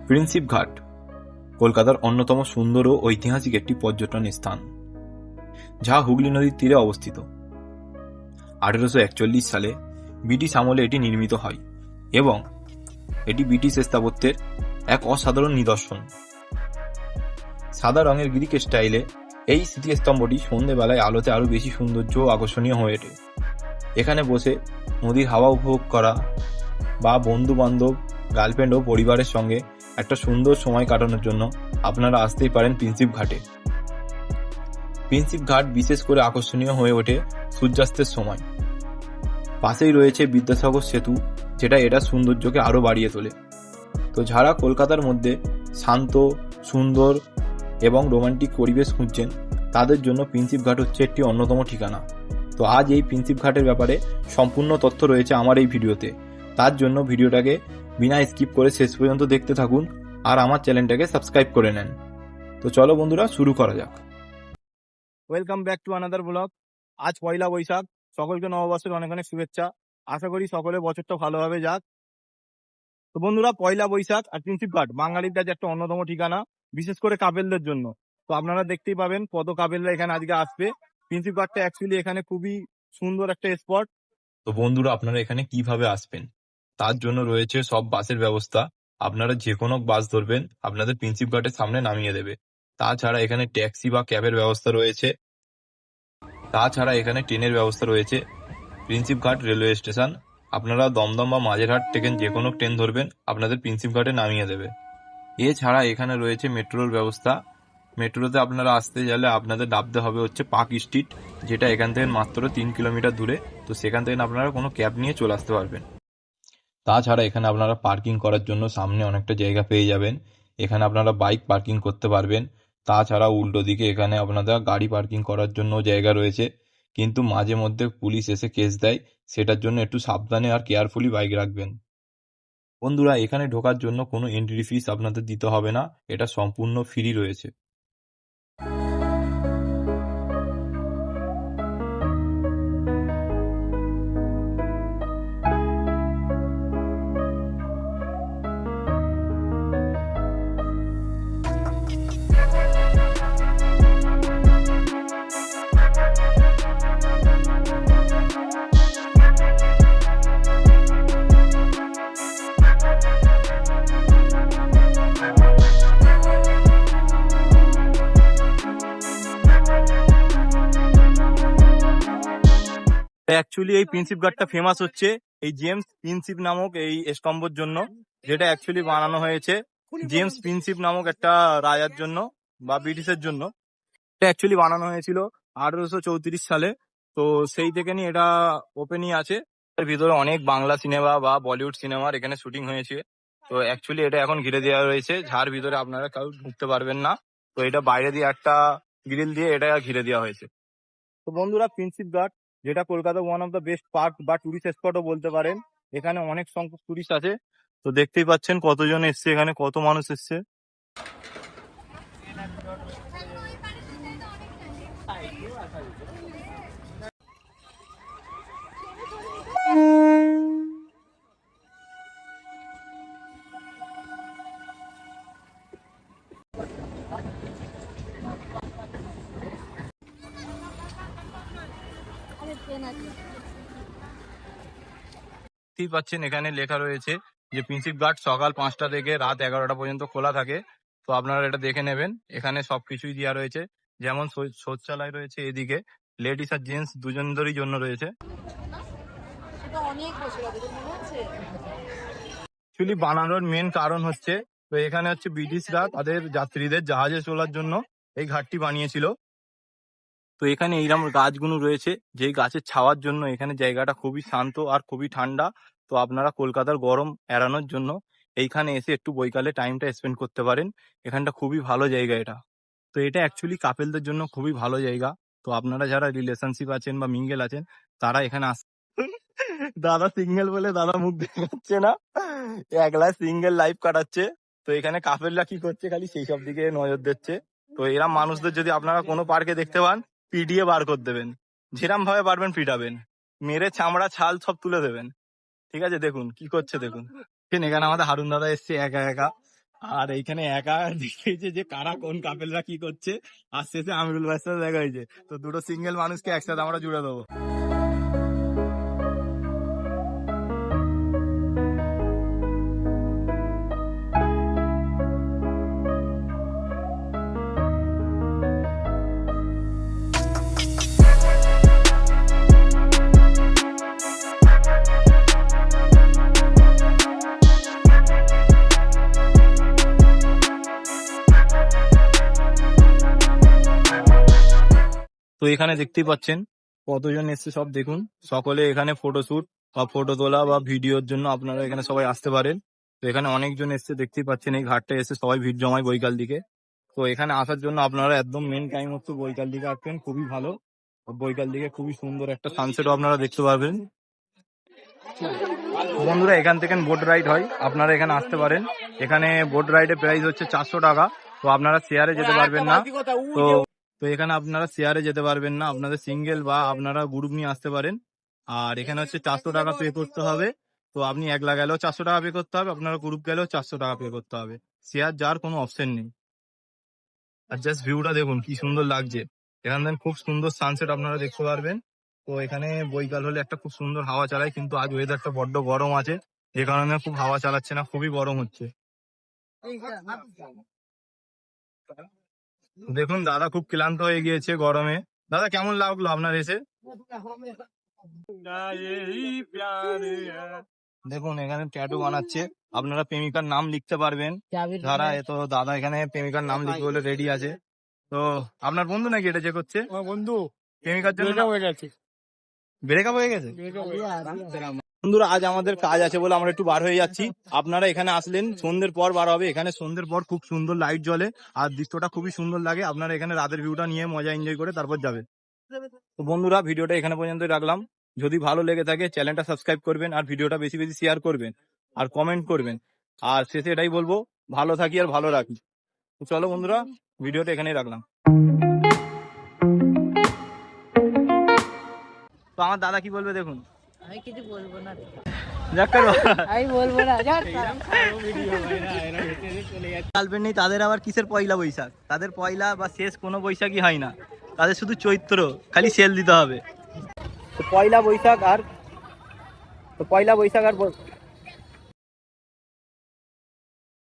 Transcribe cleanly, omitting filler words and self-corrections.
প্রিন্সিপ ঘাট কলকাতার অন্যতম সুন্দর ও ঐতিহাসিক একটি পর্যটন স্থান, যা হুগলি নদীর তীরে অবস্থিত। 1841 সালে ব্রিটিশ আমলে এটি নির্মিত হয় এবং এটি ব্রিটিশ স্থাপত্যের এক অসাধারণ নিদর্শন। সাদা রঙের গ্রিক স্টাইলে এই স্মৃতিস্তম্ভটি সন্ধ্যেবেলায় আলোতে আরও বেশি সৌন্দর্য ও আকর্ষণীয় হয়ে ওঠে। এখানে বসে নদীর হাওয়া উপভোগ করা বা বন্ধু বান্ধব, গার্লফ্রেন্ড ও পরিবারের সঙ্গে একটা সুন্দর সময় কাটানোর জন্য আপনারা আসতেই পারেন প্রিন্সিপ ঘাটে। প্রিন্সিপ ঘাট বিশেষ করে আকর্ষণীয় হয়ে ওঠে সূর্যাস্তের সময়। পাশেই রয়েছে বিদ্যাসাগর সেতু, যেটা এটার সৌন্দর্যকে আরও বাড়িয়ে তোলে। তো যারা কলকাতার মধ্যে শান্ত, সুন্দর এবং রোমান্টিক পরিবেশ খুঁজছেন, তাদের জন্য প্রিন্সিপ ঘাট হচ্ছে একটি অন্যতম ঠিকানা। তো আজ এই প্রিন্সিপ ঘাটের ব্যাপারে সম্পূর্ণ তথ্য রয়েছে আমার এই ভিডিওতে। তার জন্য ভিডিওটাকে বিনা স্কিপ করে শেষ পর্যন্ত দেখতে থাকুন আর আমার চ্যানেলটাকে সাবস্ক্রাইব করে নেন। তো চলো বন্ধুরা, শুরু করা যাক। Welcome back to another blog. আজ পয়লা বৈশাখ, সকলকে নববর্ষের অনেক অনেক শুভেচ্ছা। আশা করি সকলের বছরটা ভালোভাবে যাক। তো বন্ধুরা, পয়লা বৈশাখ আর প্রিন্সিপ ঘাট বাঙালির কাছে একটা অন্যতম ঠিকানা, বিশেষ করে কাপেলদের জন্য। তো আপনারা দেখতেই পাবেন কত কাপেলরা এখানে আজকে আসবে। প্রিন্সিপ ঘাটটা অ্যাকচুয়ালি এখানে খুবই সুন্দর একটা স্পট। তো বন্ধুরা, আপনারা এখানে কিভাবে আসবেন তার জন্য রয়েছে সব বাসের ব্যবস্থা। আপনারা যে কোনো বাস ধরবেন, আপনাদের প্রিন্সিপ ঘাটের সামনে নামিয়ে দেবে। তাছাড়া এখানে ট্যাক্সি বা ক্যাবের ব্যবস্থা রয়েছে। তাছাড়া এখানে ট্রেনের ব্যবস্থা রয়েছে। প্রিন্সিপ ঘাট রেলওয়ে স্টেশন, আপনারা দমদম বা মাঝেরহাট থেকে যে কোনো ট্রেন ধরবেন, আপনাদের প্রিন্সিপ ঘাটে নামিয়ে দেবে। এছাড়া এখানে রয়েছে মেট্রোর ব্যবস্থা। মেট্রোতে আপনারা আসতে গেলে আপনাদের নামতে হবে হচ্ছে পার্ক স্ট্রিট, যেটা এখান থেকে মাত্র 3 কিলোমিটার দূরে। তো সেখান থেকে আপনারা কোনো ক্যাব নিয়ে চলে আসতে পারবেন। তাছাড়া এখানে আপনারা পার্কিং করার জন্য সামনে অনেকটা জায়গা পেয়ে যাবেন। এখানে আপনারা বাইক পার্কিং করতে পারবেন। তাছাড়া উল্টো দিকে এখানে আপনাদের গাড়ি পার্কিং করার জন্য জায়গা রয়েছে, কিন্তু মাঝে মধ্যে পুলিশ এসে কেস দেয়, সেটার জন্য একটু সাবধানে আর কেয়ারফুলি বাইক রাখবেন। বন্ধুরা, এখানে ঢোকার জন্য কোনো এন্ট্রি ফিস আপনাদের দিতে হবে না, এটা সম্পূর্ণ ফ্রি রয়েছে। অ্যাকচুয়ালি এই প্রিন্সিপ ঘাটটা ফেমাস হচ্ছে এই জেমস প্রিন্সিপ নামক এই স্তম্ভর জন্য, যেটা অ্যাকচুয়ালি বানানো হয়েছে জেমস প্রিন্সিপ নামক একটা রাজার জন্য বা ব্রিটিশের জন্য। এটা অ্যাকচুয়ালি বানানো হয়েছিল 1834 সালে। তো সেই থেকে নিয়ে এটা ওপেনই আছে। এর ভিতরে অনেক বাংলা সিনেমা বা বলিউড সিনেমার এখানে শুটিং হয়েছে। তো অ্যাকচুয়ালি এটা এখন ঘিরে দেওয়া রয়েছে, যার ভিতরে আপনারা কেউ ঢুকতে পারবেন না। তো এটা বাইরে দিয়ে একটা গ্রিল দিয়ে এটা ঘিরে দেওয়া হয়েছে। তো বন্ধুরা, প্রিন্সিপ ঘাট যেটা Kolkata one of the best park বা টুরিস্ট স্পটও বলতে পারেন। এখানে অনেক সংখ্যক টুরিস্ট আছে। তো দেখতেই পাচ্ছেন কতজন এসছে, এখানে কত মানুষ এসছে। দেখতেই পাচ্ছেন এখানে লেখা রয়েছে যে প্রিন্সিপ ঘাট সকাল 5টা থেকে রাত 11টা পর্যন্ত খোলা থাকে। তো আপনারা এটা দেখে নেবেন। এখানে সবকিছুই দেওয়া রয়েছে, যেমন শৌচালয় রয়েছে এদিকে, লেডিস আর জেন্টস দুজনেরই জন্য রয়েছে। অ্যাকচুয়ালি বানানোর মেন কারণ হচ্ছে, তো এখানে হচ্ছে ব্রিটিশরা তাদের যাত্রীদের জাহাজে চলার জন্য এই ঘাটটি বানিয়েছিল। তো এখানে এইরকম গাছগুলো রয়েছে, যেই গাছের ছাওয়ার জন্য এখানে জায়গাটা খুবই শান্ত আর খুবই ঠান্ডা। তো আপনারা কলকাতার গরম এড়ানোর জন্য এইখানে এসে একটু বৈকালে টাইমটা স্পেন্ড করতে পারেন। এখানটা খুবই ভালো জায়গা এটা। তো এটা অ্যাকচুয়ালি কাপেলদের জন্য খুবই ভালো জায়গা। তো আপনারা যারা রিলেশনশিপ আছেন বা মিঙ্গেল আছেন, তারা এখানে দাদা সিঙ্গেল বলে দাদা মুখ দেখাচ্ছে না, একলা সিঙ্গেল লাইফ কাটাচ্ছে। তো এখানে কাপেলরা কি করছে খালি সেই সব দিকে নজর দিচ্ছে। তো এরা মানুষদের যদি আপনারা কোনো পার্কে দেখতে পান, পিটিয়ে বার করে দেবেন, যেরাম ভাবে পারবেন পিটাবেন, মেরে চামড়া ছাল সব তুলে দেবেন। ঠিক আছে, দেখুন কি করছে দেখুন। এখানে আমাদের হারুন দাদা এসছে একা একা। আর এইখানে একা দেখেছে যে কারা কোন কাপেলরা কি করছে, আর শেষে আমিরুল ভাইয়ের সাথে দেখা হয়েছে। তো দুটো সিঙ্গেল মানুষকে একসাথে আমরা জুড়ে দেবো। তো এখানে দেখতেই পাচ্ছেন কতজন এসছে, সব দেখুন। সকলে এখানে ফটোশুট বা ফটো তোলা বা ভিডিওর জন্য আপনারা এখানে সবাই আসতে পারেন। তো এখানে অনেকজন এসছে, দেখতেই পাচ্ছেন এই ঘাটটা এসে সবাই ভিড় জমায় বৈকাল দিকে। তো এখানে আসার জন্য আপনারা একদম মেন টাইম হচ্ছে বৈকাল দিকে আসবেন, খুবই ভালো। বৈকাল দিকে খুবই সুন্দর একটা সানসেটও আপনারা দেখতে পারবেন। বন্ধুরা এখান থেকে বোট রাইড হয়, আপনারা এখানে আসতে পারেন। এখানে বোট রাইডের প্রাইস হচ্ছে 400 টাকা। তো আপনারা শেয়ারে যেতে পারবেন না, তো তো এখানে আপনারা শেয়ারে যেতে পারবেন না, আপনাদের সিঙ্গেল বা আপনারা গ্রুপ নিয়ে আসতে পারেন। আর এখানে হচ্ছে 400 টাকা পে করতে হবে। তো আপনি একলা গেলেও 400 টাকা পে করতে হবে, আপনারা গ্রুপ গেলেও 400 টাকা পে করতে হবে। শেয়ার যাওয়ার কোনো অপশন নেই। আর জাস্ট ভিউটা দেখুন কি সুন্দর লাগছে। এখান থেকে খুব সুন্দর সানসেট আপনারা দেখতে পারবেন। তো এখানে বৈকাল হলে একটা খুব সুন্দর হাওয়া চালায়, কিন্তু আজ ওয়েদারটা বড্ড গরম আছে, যে কারণে খুব হাওয়া চালাচ্ছে না, খুবই গরম হচ্ছে। দেখুন দাদা খুব ক্লান্ত হয়ে গিয়েছে গরমে। দাদা কেমন লাগলো আপনার এসে? দেখুন এখানে ট্যাটু বানাচ্ছে, আপনারা প্রেমিকার নাম লিখতে পারবেন যারা। তো দাদা এখানে প্রেমিকার নাম লিখবে বলে রেডি আছে। তো আপনার বন্ধু নাকি এটা যে করছে? বন্ধু প্রেমিকার জন্য হয়ে গেছে। ব্রেকআপ হয়ে গেছে। বন্ধুরা আজ আমাদের কাজ আছে বলে আমরা একটু বার হয়ে যাচ্ছি। আপনারা এখানে আসলেন, সন্ধ্যের পর বার হবে। এখানে সন্ধ্যের পর খুব সুন্দর লাইট জ্বলে আর দৃশ্যটা খুবই সুন্দর লাগে। আপনারা এখানে রাতের ভিউটা নিয়ে মজা এনজয় করে তারপর যাবেন। তো বন্ধুরা ভিডিওটা এখানে পর্যন্তই রাখলাম। যদি ভালো লেগে থাকে চ্যানেলটা সাবস্ক্রাইব করবেন, আর ভিডিওটা বেশি বেশি শেয়ার করবেন, আর কমেন্ট করবেন। আর শেষে এটাই বলবো, ভালো থাকি আর ভালো রাখি। তো চলো বন্ধুরা ভিডিওটা এখানেই রাখলাম। তো আমার দাদা কি বলবে দেখুন। আমি কিছু বলবো না, আমি বলবো না। গার্লফ্রেন্ড নেই তাদের আবার কিসের পয়লা বৈশাখ? তাদের পয়লা বা শেষ কোনো বৈশাখই হয় না, তাদের শুধু চৈত্র, খালি সেল দিতে হবে। তো পয়লা বৈশাখ আর